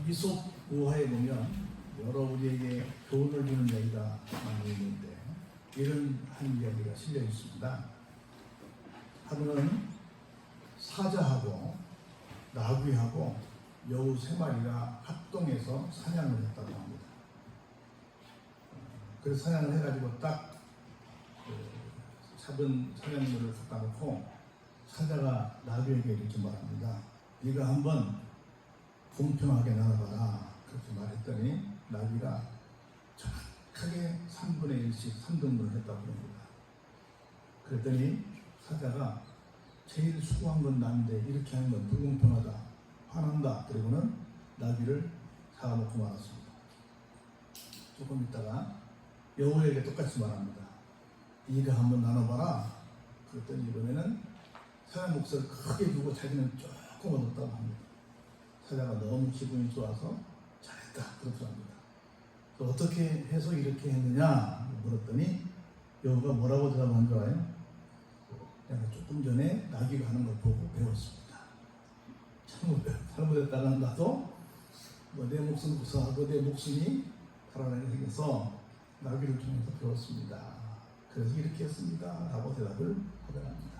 이솝 우화에 보면 여러 우리에게 교훈을 주는 이야기가 많이 있는데 이런 한 이야기가 실려 있습니다. 하루는 사자하고 나귀하고 여우 3마리가 합동해서 사냥을 했다고 합니다. 그래서 사냥을 해가지고 딱 잡은 사냥물을 갖다 놓고 사자가 나귀에게 이렇게 말합니다. 네가 한번 공평하게 나눠봐라. 그렇게 말했더니 나귀가 정확하게 3분의 1씩 3등분을 했다고 합니다. 그랬더니 사자가 제일 수고한 건 나인데 이렇게 하는 건 불공평하다. 화난다. 그리고는 나귀를 잡아놓고 말았습니다. 조금 있다가 여우에게 똑같이 말합니다. 네가 한번 나눠봐라. 그랬더니 이번에는 사자 몫을 크게 주고 자기는 조금 얻었다고 합니다. 사자가 너무 기분이 좋아서 잘했다. 그렇게 합니다. 어떻게 해서 이렇게 했느냐 물었더니 여우가 뭐라고 대답한 줄 알아요? 내가 조금 전에 나귀가 하는 걸 보고 배웠습니다. 잘못했다가 나도 내 목숨 구사하고 내 목숨이 살아나게 생겨서 나귀를 통해서 배웠습니다. 그래서 이렇게 했습니다. 라고 대답을 하더랍니다.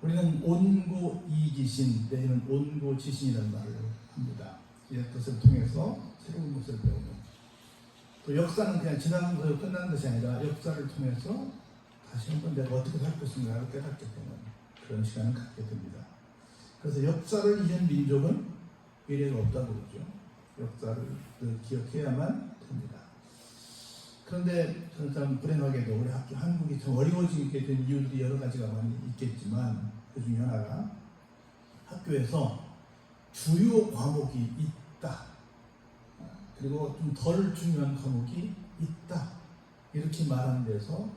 우리는 온고이지신 내지는 온고지신이라는 말을 합니다. 옛 것을 통해서 새로운 것을 배우는 또 역사는 그냥 지나간 것으로 끝나는 것이 아니라 역사를 통해서 다시 한번 내가 어떻게 살 것인가를 깨닫게 되는 그런 시간을 갖게 됩니다. 그래서 역사를 잊은 민족은 미래가 없다고 그러죠. 역사를 기억해야만 됩니다. 그런데 저는 참 불행하게도 우리 한국이 참 어려워지게 된 이유들이 여러 가지가 많이 있겠지만 그 중에 하나가 학교에서 주요 과목이 있다. 그리고 좀 덜 중요한 과목이 있다. 이렇게 말하는 데서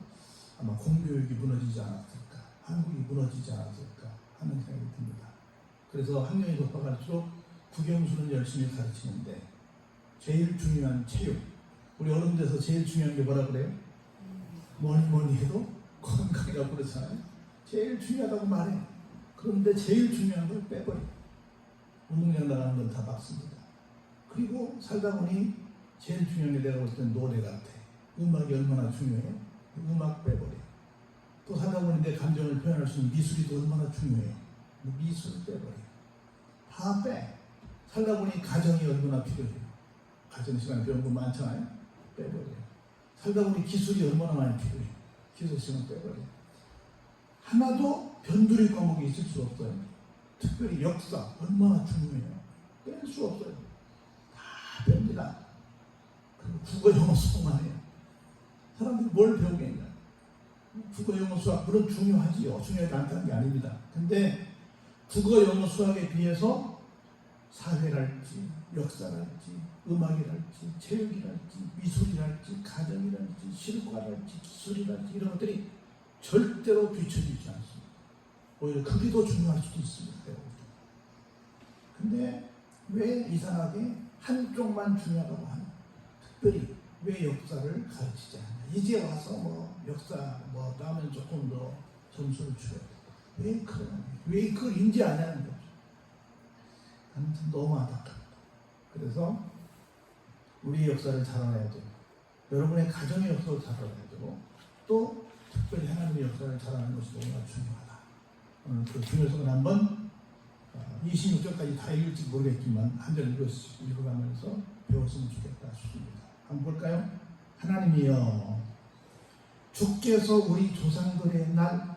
아마 공교육이 무너지지 않았을까, 한국이 무너지지 않았을까 하는 생각이 듭니다. 그래서 학년이 높아갈수록 국영수는 열심히 가르치는데 제일 중요한 체육, 우리 어른들에서 제일 중요한 게 뭐라 그래요? 뭐니 해도 건강이라고 그러잖아요. 제일 중요하다고 말해. 그런데 제일 중요한 걸 빼버려. 운동장 나가는 건 다 막습니다. 그리고 살다 보니 제일 중요한 게 내가 볼 때는 노래 같아. 음악이 얼마나 중요해요? 음악 빼버려. 또 살다 보니 내 감정을 표현할 수 있는 미술이 또 얼마나 중요해요? 미술 빼버려. 다 빼. 살다 보니 가정이 얼마나 필요해요? 가정 시간 배운 거 많잖아요? 빼버려. 살다 보니 기술이 얼마나 많이 필요해요? 기술 시간 빼버려. 하나도 변두리 과목이 있을 수 없어요. 특별히 역사 얼마나 중요해요? 뺄 수 없어요. 다 뺍니다. 그리고 국어, 영어, 수학만 해요. 사람들이 뭘 배우겠냐? 국어, 영어, 수학 물론 중요하지요. 중요하지 않다는 게 아닙니다. 근데 국어, 영어, 수학에 비해서 사회랄지, 역사랄지, 음악이랄지, 체육이랄지, 미술이랄지, 가정이랄지, 실과랄지, 기술이랄지 이런 것들이 절대로 뒤처지지 않습니다. 오히려 그게 더 중요할 수도 있습니다. 근데 왜 이상하게 한쪽만 중요하다고 하나? 특별히 왜 역사를 가르치지 않나? 이제 와서 뭐 역사 뭐 따면 조금 더 점수를 줘야 돼. 왜 그러냐? 왜 그걸 인지 안 하는 거죠? 아무튼 너무 안타깝다. 그래서 우리의 역사를 잘 알아야 되고 여러분의 가정의 역사를 잘 알아야 되고 또 특별히 하나님의 역사를 잘 아는 것이 너무나 중요하다. 오늘 그 중요성을 한번 26절까지 다 읽을지 모르겠지만 한 절 읽어가면서 배웠으면 좋겠다 싶습니다. 한번 볼까요? 하나님이여 주께서 우리 조상들의 날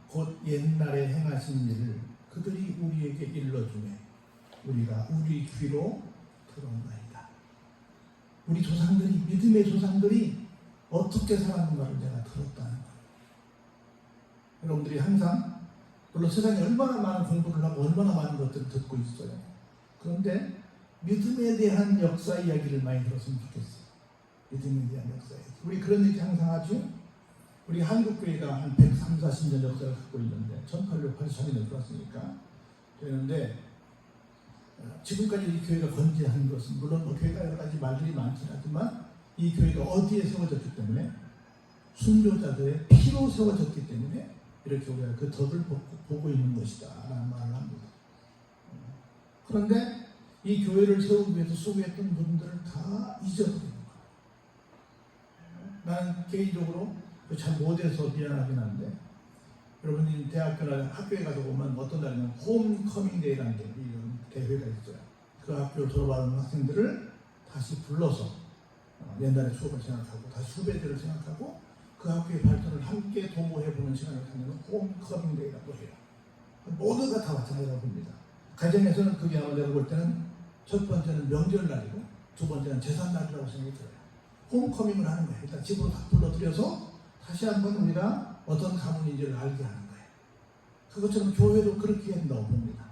곧 옛날에 행하신 일을 그들이 우리에게 일러주매 우리가 우리 귀로 들었나이다. 우리 조상들이 믿음의 조상들이 어떻게 살았는가를 내가 들었다는 거예요. 여러분들이 항상 물론 세상에 얼마나 많은 공부를 하고 얼마나 많은 것들을 듣고 있어요. 그런데 믿음에 대한 역사 이야기를 많이 들었으면 좋겠어요. 믿음에 대한 역사 이야기. 우리 그런 얘기 항상 하죠. 우리 한국교회가 한 130, 40년 역사를 갖고 있는데 1883년에 들어왔으니까 되는데 지금까지 이 교회가 건재한 것은 물론 뭐 교회가 여러 가지 말들이 많긴 하지만 이 교회가 어디에 세워졌기 때문에 순교자들의 피로 세워졌기 때문에 이렇게 우리가 그 덕을 보고 있는 것이다 라는 말을 합니다. 그런데 이 교회를 세우기 위해서 수고했던 분들을 다 잊어버리는 거예요. 나는 개인적으로 잘 못해서 미안하긴 한데, 여러분이 대학교나 학교에 가서 보면 어떤 날이면 홈커밍 데이라는 게 이런 대회가 있어요. 그 학교를 졸업하는 학생들을 다시 불러서 옛날의 추억을 생각하고 다시 후배들을 생각하고 그 학교의 발전을 함께 도모해보는 시간을 갖는 홈커밍 데이라고 해요. 모두가 다 마찬가지라고 봅니다. 가정에서는 그게 아마 내가 볼 때는 첫 번째는 명절날이고 두 번째는 제삿날이라고 생각이 들어요. 홈커밍을 하는 거예요. 일단 집으로 다 불러들여서 다시 한번 우리가 어떤 가문인지를 알게 하는 거예요. 그것처럼 교회도 그렇게 한다고 봅니다.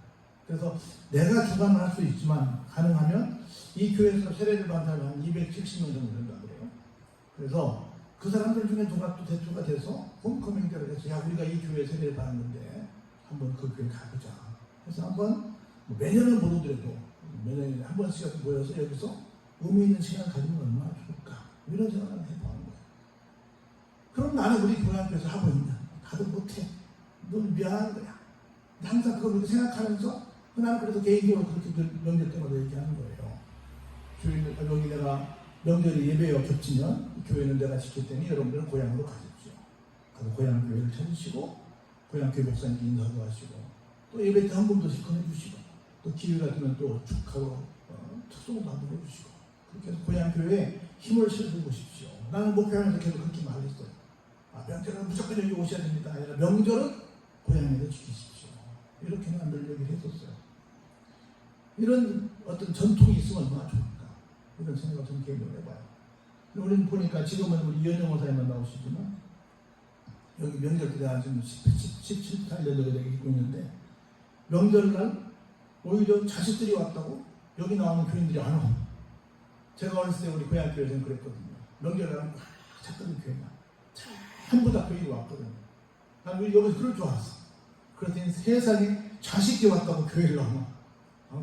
그래서 내가 주관을 할 수 있지만 가능하면 이 교회에서 세례를 받은 사람이 한 270명 정도 된다고 그래요. 그래서 그 사람들 중에 누가 또 대표가 돼서 홈커밍대를 해서 야 우리가 이 교회에 세례를 받았는데 한번 그 교회 가보자. 그래서 한번 매년은 못 오더라도 매년에 한 번씩 모여서 여기서 의미 있는 시간을 가지면 얼마나 좋을까 이런 생각을 해보는 거예요. 그럼 나는 우리 교회학교에서 하고 있냐? 다들 못해. 넌 미안한 거야. 항상 그걸 그렇게 생각하면서 나는 그래서 개인적으로 그렇게 명절 때마다 얘기하는 거예요. 주일 여기 내가 명절이 예배와 겹치면 교회는 내가 지킬 테니 여러분들은 고향으로 가십시오. 가서 고향 교회를 찾으시고 고향 교회 목사님께 인사도 하시고 또 예배 때 한 분도씩 건네주시고 또 기회가 되면 또 축하로 특송도 한번 해주시고 그렇게 해서 고향 교회에 힘을 실어보십시오. 나는 목표하면서 계속 그렇게 말했어요. 명절은 무조건 여기 오셔야 됩니다. 아니라 명절은 고향에서 지키십시오. 이렇게 늘 얘기를 했었어요. 이런 어떤 전통이 있으면 얼마나 좋을까 이런 생각을 좀 개인적으로 해봐요. 우리는 보니까 지금은 우리 이현영 원사님만 나오시지만 여기 명절 때 내가 지금 17, 18년 여기 있고 있는데 명절날 오히려 자식들이 왔다고 여기 나오는 교인들이 안 오고 제가 어렸을 때 우리 고향교회에서는 그랬거든요. 명절날은 막 찾던 교회만 전부 다 교인이 왔거든요. 난 우리 여기서 그럴 줄 알았어. 그랬더니 세상에 자식이 왔다고 교회를 나오면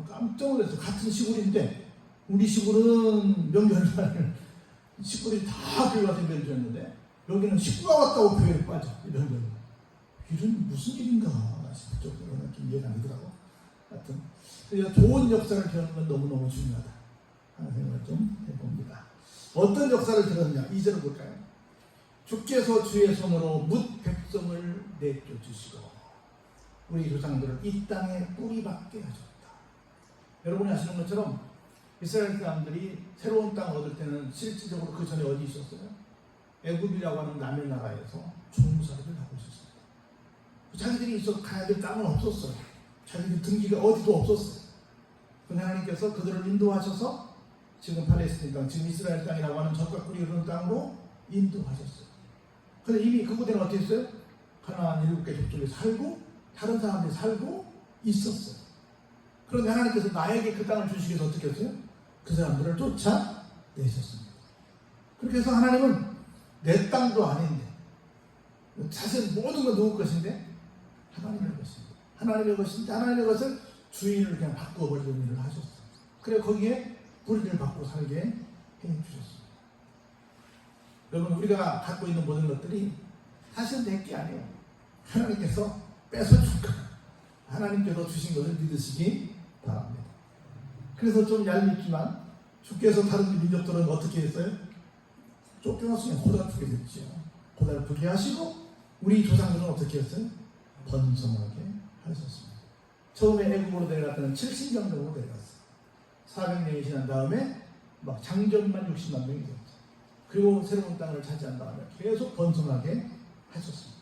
깜짝 놀랐어. 같은 시골인데 우리 시골은 명절날 식구들이 다 교회 와서 예배를 드렸는데 여기는 식구가 왔다고 교회를 빠져. 명절. 이런 무슨 일인가 싶을 정도로는 좀 이해가 안 되더라고. 하여튼 그래서 좋은 역사를 배우는 건 너무너무 중요하다 하는 생각을 좀 해봅니다. 어떤 역사를 들었냐? 2절을 볼까요? 주께서 주의 손으로 뭇 백성을 내쫓으시고 우리 조상들을 이 땅에 뿌리박게 하셨다. 여러분이 아시는 것처럼 이스라엘 사람들이 새로운 땅을 얻을 때는 실질적으로 그 전에 어디 있었어요? 애굽이라고 하는 남의 나라에서 종살이를 하고 있었습니다. 자기들이 있어서 가야 될 땅은 없었어요. 자기들 등기가 어디도 없었어요. 그런데 하나님께서 그들을 인도하셔서 지금 팔레스틴 땅, 지금 이스라엘 땅이라고 하는 젖과 꿀이 흐르는 땅으로 인도하셨어요. 그런데 이미 그곳에는 어떻게 했어요? 가나안 7개 족속에 살고 다른 사람들이 살고 있었어요. 그런데 하나님께서 나에게 그 땅을 주시기 위해서 어떻게 했어요? 그 사람들을 쫓아내셨습니다. 그렇게 해서 하나님은 내 땅도 아닌데 사실 모든 건 누구 것인데? 하나님의 것입니다. 하나님의 것인데 하나님의 것을 주인을 그냥 바꿔버리는 일을 하셨어요. 그래 거기에 뿌리를 받고 살게 해주셨습니다. 여러분 우리가 갖고 있는 모든 것들이 사실 내 게 아니에요. 하나님께서 뺏어줄 거예요. 하나님께서 주신 것을 믿으시기 바랍니다. 그래서 좀 얄밉지만 주께서 다른 민족들은 어떻게 했어요? 쫓겨났으면 고달프게 됐죠. 고달프게 하시고 우리 조상들은 어떻게 했어요? 번성하게 하셨습니다. 처음에 애국으로 내려갈 때는 70명 정도 내려갔어요. 400년이 지난 다음에 막 장정만 60만 명이 되었죠. 그리고 새로운 땅을 차지한 다음에 계속 번성하게 하셨습니다.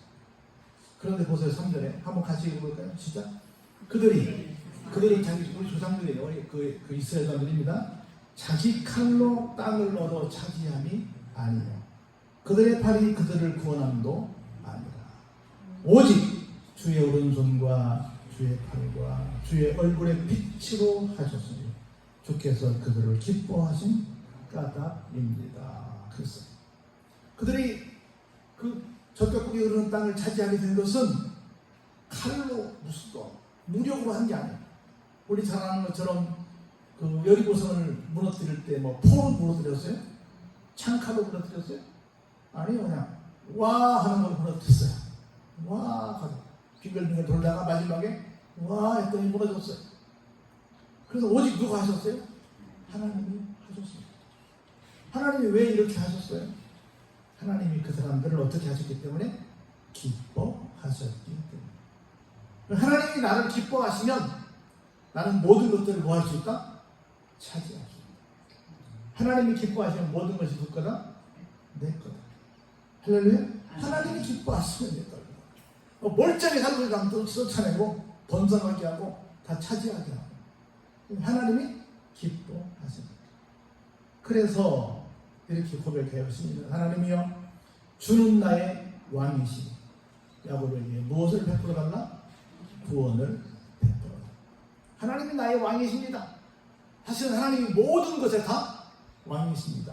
그런데 보세요. 3절에 한번 같이 읽어볼까요? 시작. 그들이 자기 우리 조상들이에요. 그 이스라엘 사람들입니다. 자기 칼로 땅을 얻어 차지함이 아니요 그들의 팔이 그들을 구원함도 아니라 오직 주의 오른손과 주의 팔과 주의 얼굴의 빛으로 하셨으니 주께서 그들을 기뻐하신 까닭입니다. 그랬어요. 그들이 그 젖과 꿀이 흐르는 땅을 차지하게 된 것은 칼로 무력으로 한 게 아니에요. 우리 잘 아는 것처럼 그 여리고성을 무너뜨릴 때 뭐 포로 무너뜨렸어요? 창칼로 무너뜨렸어요? 아니요, 그냥 와 하는 걸 무너뜨렸어요. 와 하고 빙글빙글 돌다가 마지막에 와 했더니 무너졌어요. 그래서 오직 누가 하셨어요? 하나님이 하셨습니다. 하나님이 왜 이렇게 하셨어요? 하나님이 그 사람들을 어떻게 하셨기 때문에? 기뻐하셨기 때문에. 하나님이 나를 기뻐하시면 나는 모든 것들을 뭐 할 수 있다? 차지할 수 있다. 하나님이 기뻐하시면 모든 것이 누구 거다? 내 거다. 할렐루야? 하나님이 기뻐하시면 내 거다. 멀쩡히 살고 있는 쫓아내고 번성하게 하고 다 차지하게 하고 하나님이 기뻐하십니다. 그래서 이렇게 고백해요. 시민은 하나님이여 주는 나의 왕이시니 야곱에게 무엇을 베풀어 달라? 구원을 베풀어 달라. 하나님이 나의 왕이십니다. 사실은 하나님이 모든 것에 다 왕이십니다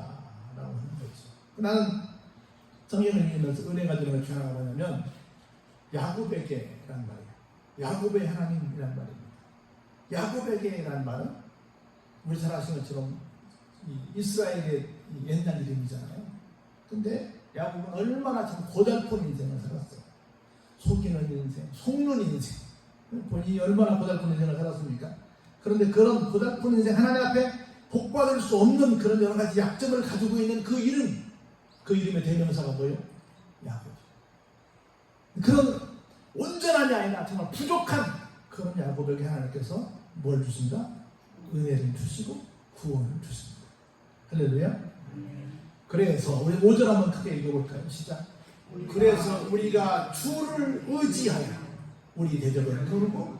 라고 하는 거죠. 나는 성경을 읽으면서 은혜가 되는 걸 주장하고 하냐면 야곱에게란 말이에요. 야곱의 하나님이란 말입니다. 야곱에게란 말은 우리 잘 아시는 것처럼 이스라엘의 옛날 이름이잖아요. 근데 야곱은 얼마나 참 고달픈 인생을 살았어요. 속이는 인생, 속는 인생. 본인이 얼마나 고달픈 인생을 살았습니까? 그런데 그런 고달픈 인생 하나님 앞에 복받을 수 없는 그런 여러 가지 약점을 가지고 있는 그 이름, 그 이름의 대명사가 뭐예요? 야곱. 그런 온전함이 아니라 정말 부족한 그런 야곱에게 하나님께서 뭘 주신다? 은혜를 주시고 구원을 주십니다. 할렐루야. 그래서 우리 5절 한번 크게 읽어볼까요? 시작. 그래서 우리가 주를 의지하여 우리 대적을 거르고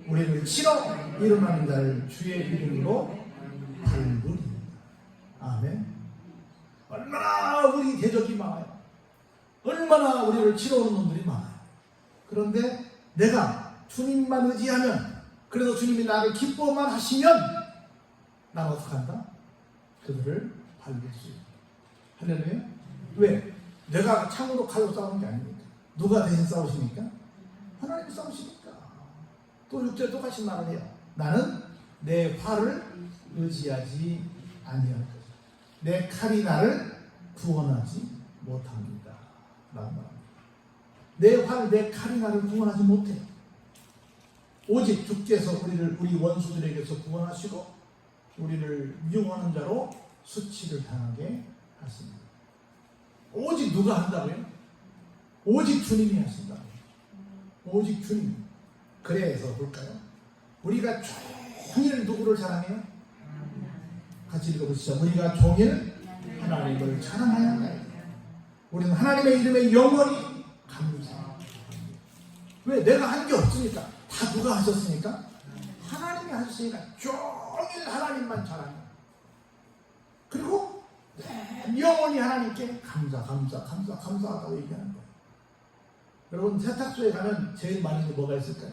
우리를 치러 일어나는 자를 주의 이름으로 부르리이다. 아멘. 얼마나 우리 대적이 많아요. 얼마나 우리를 치러 오는 놈들이 많아요. 그런데 내가 주님만 의지하면, 그래서 주님이 나를 기뻐만 하시면 나는 어떻게 한다? 그들을 밟을 수 있다. 할렐루야. 왜? 내가 창으로 칼로 싸우는 게 아닙니까? 누가 대신 싸우십니까? 하나님이 싸우시니까. 또 6절 똑같이 말을 해요. 나는 내 활을 의지하지 아니할 것이다. 내 칼이 나를 구원하지 못합니다 라고 말합니다. 내 활, 내 칼이 나를 구원하지 못해요. 오직 주께서 우리 원수들에게서 구원하시고 우리를 미용하는 자로 수치를 당하게 하십니다. 오직 누가 한다고요? 오직 주님이 하신다고요. 오직 주님. 그래서 볼까요? 우리가 종일 누구를 자랑해요? 같이 읽어보시죠. 우리가 종일 하나님을 자랑해야 한다. 우리는 하나님의 이름에 영원히 감사합니다. 왜? 내가 한 게 없으니까. 다 누가 하셨으니까? 하나님이 하셨으니까 종일 하나님만 자랑해요. 그리고 영원히 하나님께 감사하다고 얘기하는 거예요. 여러분 세탁소에 가면 제일 많은 게 뭐가 있을까요?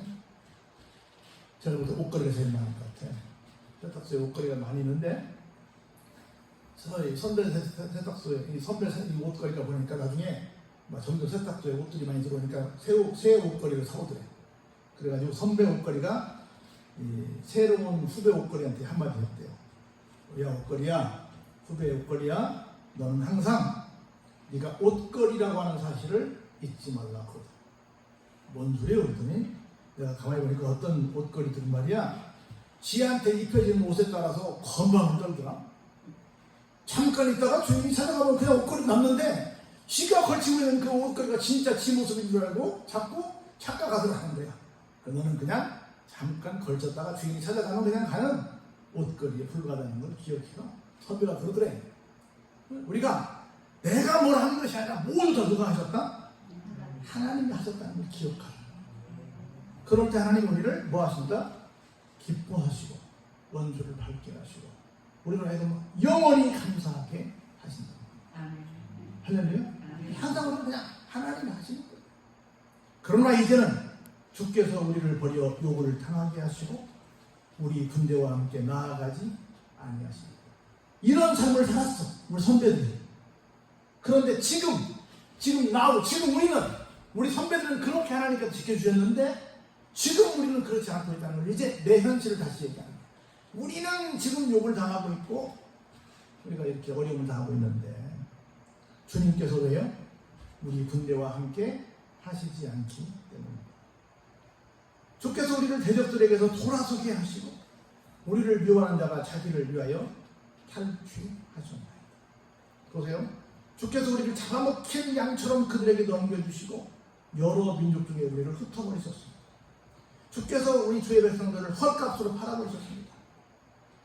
제가 볼 때 옷걸이가 제일 많을 것 같아요. 세탁소에 옷걸이가 많이 있는데 저희 선별 세탁소에 이 옷걸이가 보니까 나중에 점점 세탁소에 옷들이 많이 들어오니까 새 옷걸이를 사오더래요. 그래가지고 선배 옷걸이가 이 새로운 후배 옷걸이한테 한마디 했대요. 야 옷걸이야, 후배 옷걸이야, 너는 항상 네가 옷걸이라고 하는 사실을 잊지 말라고. 뭔 소리예요? 그랬더니 내가 가만히 보니까 어떤 옷걸이들은 말이야 지한테 입혀지는 옷에 따라서 건방을 떨더라. 잠깐 있다가 주인이 찾아가면 그냥 옷걸이 남는데 지가 걸치고 있는 그 옷걸이가 진짜 지 모습인 줄 알고 자꾸 착각하도록 하는 거야. 너는 그냥 잠깐 걸쳤다가 주인이 찾아가면 그냥 가는 옷걸이에 불과하다는 걸 기억해라. 선배가 그러더래. 우리가 내가 뭘 한 것이 아니라 모두 다 누가 하셨다? 하나님이 하셨다는 걸 기억하라. 그럴 때 하나님 우리를 뭐 하신다? 기뻐하시고 원수를 밝게 하시고 우리를 하여금 영원히 감사하게 하신다. 할렐루야. 항상 우리는 그냥 하나님이 하시는 거예요. 그러나 이제는 주께서 우리를 버려 요구를 당하게 하시고 우리 군대와 함께 나아가지 아니하십니다. 이런 삶을 살았어 우리 선배들이. 그런데 지금 우리 선배들은 그렇게 하나님께서 지켜주셨는데 지금 우리는 그렇지 않고 있다는 걸 이제 내 현실을 다시 얘기하는 거예요. 우리는 지금 욕을 당하고 있고 우리가 이렇게 어려움을 당하고 있는데 주님께서 왜요? 우리 군대와 함께 하시지 않기 때문에. 주께서 우리를 대적들에게서 돌아서게 하시고 우리를 미워하는 자가 자기를 위하여 탈취하셨나이다. 보세요. 주께서 우리를 잡아먹힌 양처럼 그들에게 넘겨주시고 여러 민족 중에 우리를 흩어버리셨습니다. 주께서 우리 주의 백성들을 헐값으로 팔아버리셨습니다.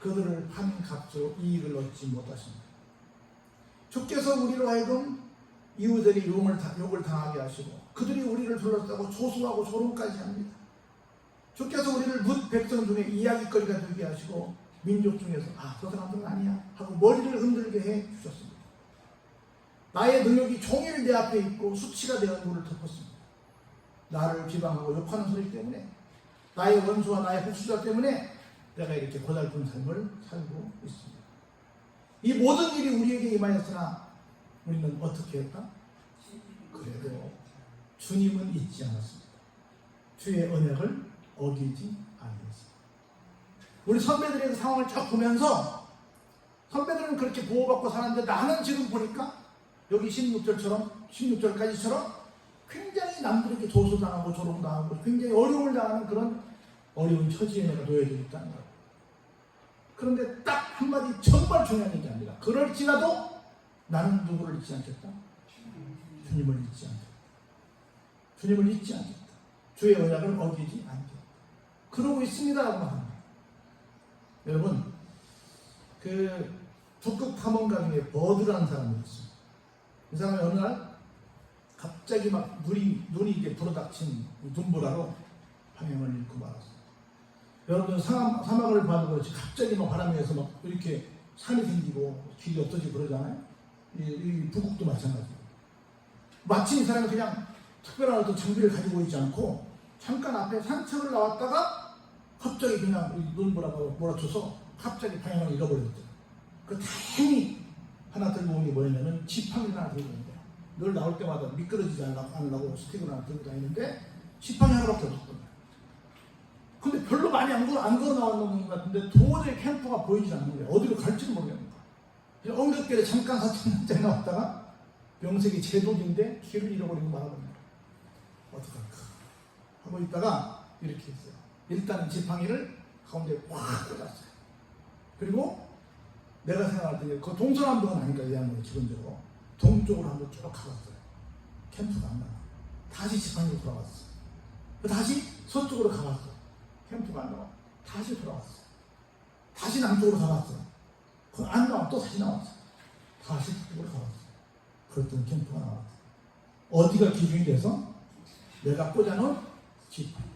그들을 판 값으로 이익을 얻지 못하십니다. 주께서 우리로 하여금 이웃들이 욕을 당하게 하시고 그들이 우리를 둘러싸고 조소하고 조롱까지 합니다. 주께서 우리를 뭇 백성 중에 이야기거리가 되게 하시고 민족 중에서 저 사람들은 아니야 하고 머리를 흔들게 해 주셨습니다. 나의 능력이 종일 내 앞에 있고 수치가 내 얼굴을 덮었습니다. 나를 비방하고 욕하는 소리 때문에 나의 원수와 나의 복수자 때문에 내가 이렇게 고달픈 삶을 살고 있습니다. 이 모든 일이 우리에게 임하였으나 우리는 어떻게 했다? 그래도 주님은 잊지 않았습니다. 주의 언약을 어기지 아니했습니다. 우리 선배들의 그 상황을 쫙 보면서 선배들은 그렇게 보호받고 사는데 나는 지금 보니까 여기 16절까지처럼 굉장히 남들에게 조소당하고 조롱당하고 굉장히 어려움을 당하는 그런 어려운 처지에 내가 놓여져 있다는 거예요. 그런데 딱 한마디 정말 중요한 얘기합니다. 그럴지라도 나는 누구를 잊지 않겠다? 주님을 잊지 않겠다. 주님을 잊지 않겠다. 주의 언약을 어기지 않겠다. 그러고 있습니다라고 합니다. 여러분, 그 북극 탐험가 중에 버드라는 사람이 있어요. 이 사람이 어느 날 갑자기 막 눈이 이제 불어닥친 눈보라로 방향을 잃고 말았어요. 여러분 사막을 봐도 그렇지 갑자기 막 바람이 해서 막 이렇게 산이 생기고 길이 없어지고 그러잖아요. 이 북극도 마찬가지예요. 마침 이 사람이 그냥 특별한 어떤 장비를 가지고 있지 않고 잠깐 앞에 산책을 나왔다가 갑자기 그냥 눈보라가 몰아쳐서 갑자기 방향을 잃어버렸죠. 그 다행히 하나 들고 온 게 뭐냐면 지팡이를 하나 들고 있는 거예요. 늘 나올 때마다 미끄러지지 않으려고 스틱을 하나 들고 다니는데 지팡이 하나밖에 없었거든요. 근데 별로 많이 안 걸어 나왔는 것 같은데 도저히 캠프가 보이지 않는 거예요. 어디로 갈지를 모르겠는 거예요. 엉겹결에 잠깐 사천장에 나왔다가 명색이 제독인데 길을 잃어버리고 말아버립니다. 어떡할까 하고 있다가 이렇게 했어요. 일단 지팡이를 가운데 꽉 꽂았어요. 그리고 내가 생각할 때 그 동서남북은 아니까 이 양반이 기본적으로 동쪽으로 한번 쭉 가봤어요. 캠프가 안 나와. 다시 지팡이로 돌아왔어요. 다시 서쪽으로 가봤어요. 캠프가 안 나와. 다시 돌아왔어요. 다시 남쪽으로 가봤어요. 그거 안 나와. 또 다시 나왔어요. 다시 서쪽으로 가봤어요. 그랬더니 캠프가 나왔어요. 어디가 기준이 돼서? 내가 꽂아놓은 지팡이.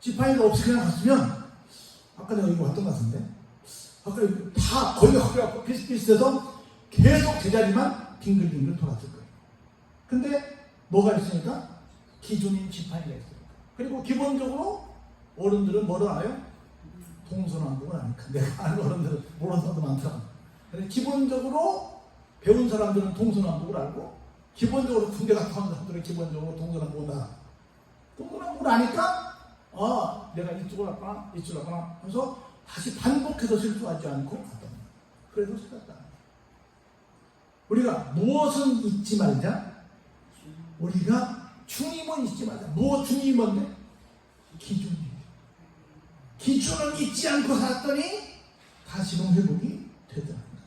지팡이가 없이 그냥 갔으면 아까 내가 이거 왔던 것 같은데 아까 다 거의 허리가 비슷비슷해서 계속 제자리만 빙글빙글 돌았을 거예요. 근데 뭐가 있으니까? 기존인 지팡이가 있으니까. 그리고 기본적으로 어른들은 뭐를 알아요? 동서남북은 아니까. 내가 아는 어른들은 모르는 사람도 많더라고요. 근데 기본적으로 배운 사람들은 동서남북을 알고 기본적으로 군대 갔다 온 사람들은 기본적으로 동서남북을 알아. 동서남북을 아니까 내가 이쪽으로 갔구나 이쪽으로 갔구나 하면서 다시 반복해서 실수하지 않고 갔다. 그래도 살았다. 우리가 무엇은 잊지 말자? 우리가 주님은 잊지 말자. 무엇 주님이 뭔데? 기준이. 기준을 잊지 않고 살았더니 다시금 회복이 되더랍니다.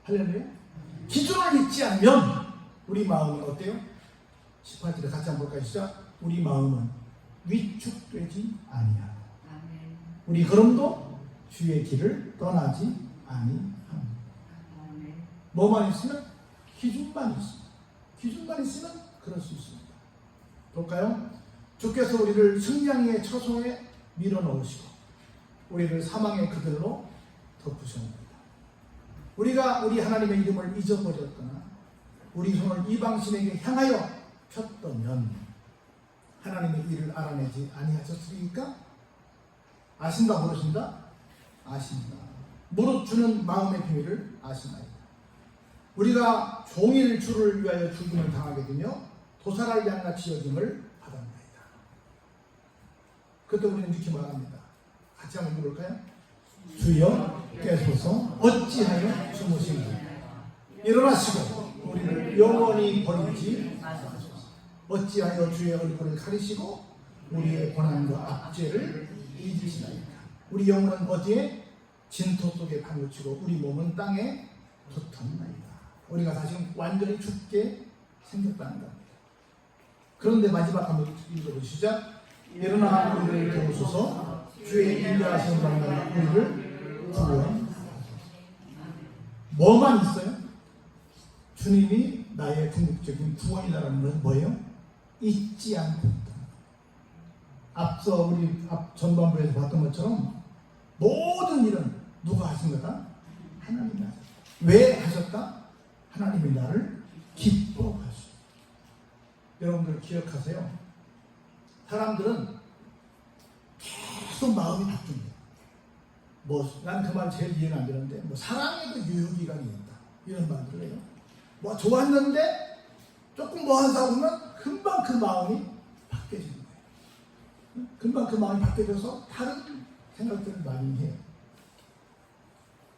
할렐루야. 기준을 잊지 않으면 우리 마음은 어때요? 18절에 같이 한번 볼까요? 시작. 우리 마음은 위축되지 아니하고 우리 걸음도 주의 길을 떠나지 아니합니다. 뭐만 있으면? 기준만 있습니다. 기준만 있으면 그럴 수 있습니다. 볼까요? 주께서 우리를 승량의 처소에 밀어넣으시고 우리를 사망의 그들로 덮으셨습니다. 우리가 우리 하나님의 이름을 잊어버렸거나 우리 손을 이방신에게 향하여 폈다면 하나님의 일을 알아내지 아니하셨으니까? 아신다 모르신다? 아신다. 무릇 주는 마음의 비밀을 아시나이다. 우리가 종일 주를 위하여 죽임을 당하게 되며 도살할 양같이 여김을 받았나이다. 그때 우리는 이렇게 말합니다. 같이 한번 물을까요? 주여 깨소서 어찌하여 주무시는지 일어나시고 우리를 영원히 버리지 마소서. 어찌하여 주의 얼굴을 가리시고 우리의 고난과 압제를 잊으시나이까. 우리 영혼은 어디에? 진토 속에 파묻히고 우리 몸은 땅에 뒀나이다. 우리가 다시 완전히 죽게 생겼다는 겁니다. 그런데 마지막 한번 읽어보시죠. 일어나 우리를 도우소서. 주의 인자하신 방법으로 우리를 구원하소서. 뭐만 있어요? 주님이 나의 궁극적인 구원이라는 건 뭐예요? 잊지 않고 있다. 앞서 우리 전반부에서 봤던 것처럼 모든 일은 누가 하신 거다? 하나님이 하셨다. 왜 하셨다? 하나님이 나를 기뻐하셨다. 여러분들 기억하세요. 사람들은 계속 마음이 바뀝니다. 난 그 말 제일 이해가 안 되는데, 사랑에도 유효기간이 있다. 이런 말들을 해요. 좋았는데, 조금 하다 보면 금방 그 마음이 바뀌어지는 거예요. 금방 그 마음이 바뀌어져서 다른 생각들을 많이 해요.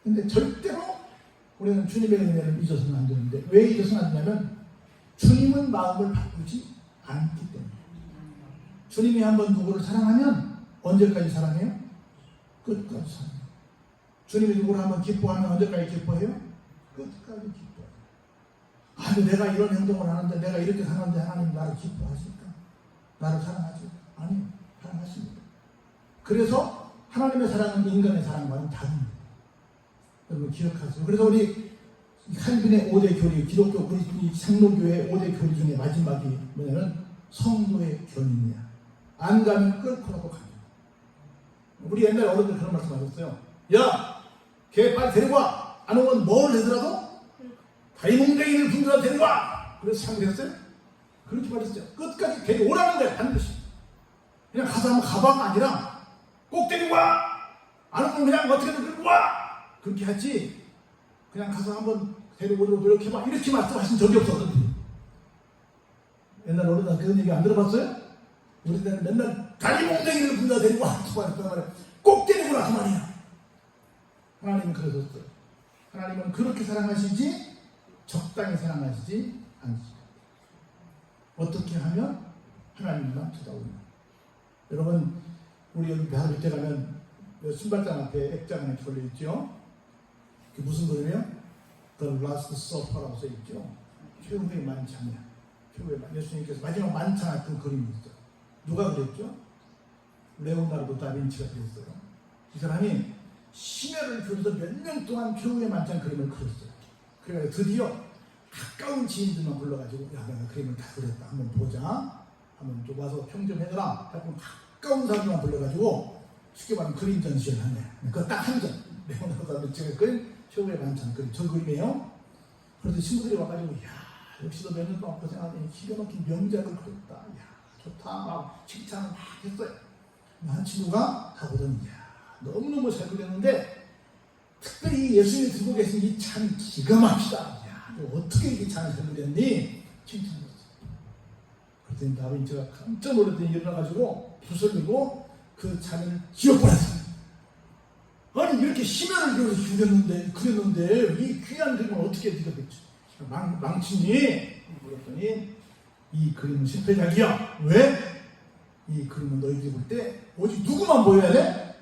근데 절대로 우리는 주님의 은혜를 잊어서는 안 되는데, 왜 잊어서는 안 되냐면, 주님은 마음을 바꾸지 않기 때문에. 주님이 한번 누구를 사랑하면 언제까지 사랑해요? 끝까지 사랑해요. 주님이 누구를 한번 기뻐하면 언제까지 기뻐해요? 끝까지 기뻐해요. 아니 내가 이런 행동을 하는데 내가 이렇게 사는데 하나님 나를 기뻐하실까? 나를 사랑하실까? 아니요. 사랑하십니다. 그래서 하나님의 사랑은 인간의 사랑과는 다릅니다. 여러분 기억하세요. 그래서 우리 칼빈의 5대 교리, 기독교 우리 장로교회 5대 교리 중에 마지막이 뭐냐면 성도의 견인이야. 안 가면 끌고라도 가요. 우리 옛날 어른들 그런 말씀 하셨어요. 야, 걔 빨리 데리고 와. 안 오면 뭘 하더라도 다리 몽둥이를 분들어 데리고 와. 그래서 상대했어요. 그렇게 말했어요. 끝까지 데리고 오라는 거야, 반드시. 그냥 가서 한번 가봐가 아니라 꼭 데리고 와. 안 오면 그냥 어떻게든 데리고 와. 그렇게 하지. 그냥 가서 한번 데리고 오도록 노력해봐. 이렇게 말씀하신 적이 없었거든요. 옛날 어른들 그런 얘기 안 들어봤어요? 우리들은 맨날 다리 몽둥이를 분다 데리고 와. 꼭 데리고 와. 그 말이야. 하나님은 그러셨어요. 하나님은 그렇게 사랑하시지 적당히 사랑하시지 않으시죠. 어떻게 하면 하나님만 쳐다보냐. 여러분 우리 여기 바로 밑에 가면 신발장 앞에 액자가 이렇게 걸려있죠. 그게 무슨 그림이에요? The Last Supper라고 써있죠. 최후의 만찬이야. 최후의 만찬. 예수님께서 마지막 만찬했던 그림이 있죠. 누가 그랬죠? 레오나르도 다빈치가 그랬어요. 이 사람이 심혈을 기울여서 몇 년 동안 최후의 만찬 그림을 그렸어요. 그래서 드디어 가까운 지인들만 불러가지고 야 내가 그림을 다 그렸다. 한번 보자. 한번 좀 와서 평 좀 해줘라. 하고 가까운 사람만 불러가지고 쉽게 말하면 그림 전시회를 하네. 그거 딱 한 점. 레오나르도 다빈치가 그린 최후의 만찬 그림. 저 그림이에요. 그래서 친구들이 와가지고 야 역시 너 몇 년 동안 고생하더니 기가 막힌 명작을 그렸다. 야 좋다. 막 칭찬을 막 했어요. 한 친구가 하거든. 야 너무너무 잘 그렸는데 특별히 예수님이 들고 계신 이 찬 기가 막히다. 야 너 어떻게 이렇게 찬을 잘 그렸니? 칭찬했어요. 그랬더니 다빈치가 깜짝 놀랐더니 일어나가지고 붓을 들고 그 찬을 지워버렸어요. 아니 이렇게 심혈을 기울여서 그렸는데 이 귀한 그림을 어떻게 네가 그렸지? 망치니? 물었더니 이 그림은 실패작이야. 왜? 이 그림은 너희들이 볼 때 오직 누구만 보여야 돼?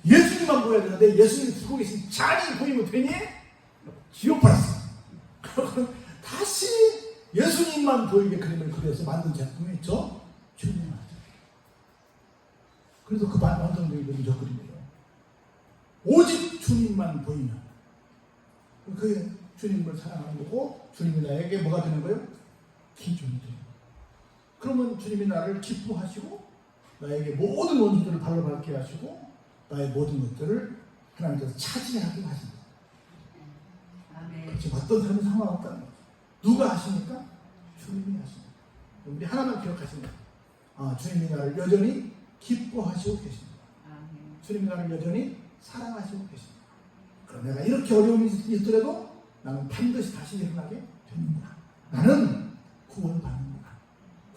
예수님만 보여야 되는데 예수님이 들고 계신 잔이 보이면 되니? 지워버렸어. 다시 예수님만 보이게 그림을 그려서 만든 작품이 있죠? 주님만. 그래서 그 완성된 그림이 저 그림이에요. 오직 주님만 보이면 그 주님을 사랑하는 거고 주님이 나에게 뭐가 되는 거예요? 기준이 돼요. 그러면 주님이 나를 기뻐하시고 나에게 모든 원수들을 발로 밟게 하시고 나의 모든 것들을 하나님께서 차지하게 하십니다. 그렇지 어떤 사람이 상관없다는 거죠. 누가 하십니까? 주님이 하십니다. 우리 하나만 기억하시면 주님이 나를 여전히 기뻐하시고 계십니다. 주님이 나를 여전히 사랑하시고 계십니다. 그럼 내가 이렇게 어려움이 있더라도 나는 반드시 다시 일어나게 되는구나. 나는 구원받는구나.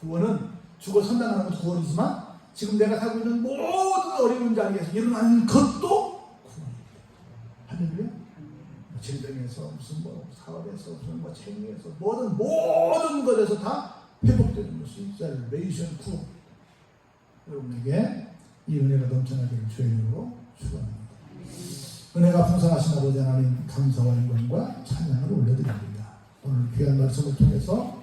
구원은 죽어 선당하는 것도 구원이지만 지금 내가 살고 있는 모든 어려운 자리에서 일어나는 것도 구원입니다. 할렐루야. 질병에서 무슨 사업에서 무슨 책임에서 모든 것에서 다 회복되는 것이 salvation 구원. 여러분에게 이 은혜가 넘쳐나기를 주의 이름으로 축원합니다. 은혜가 풍성하신 아버지 하나님 감사와 영광과 찬양을 올려드립니다. 오늘 귀한 말씀을 통해서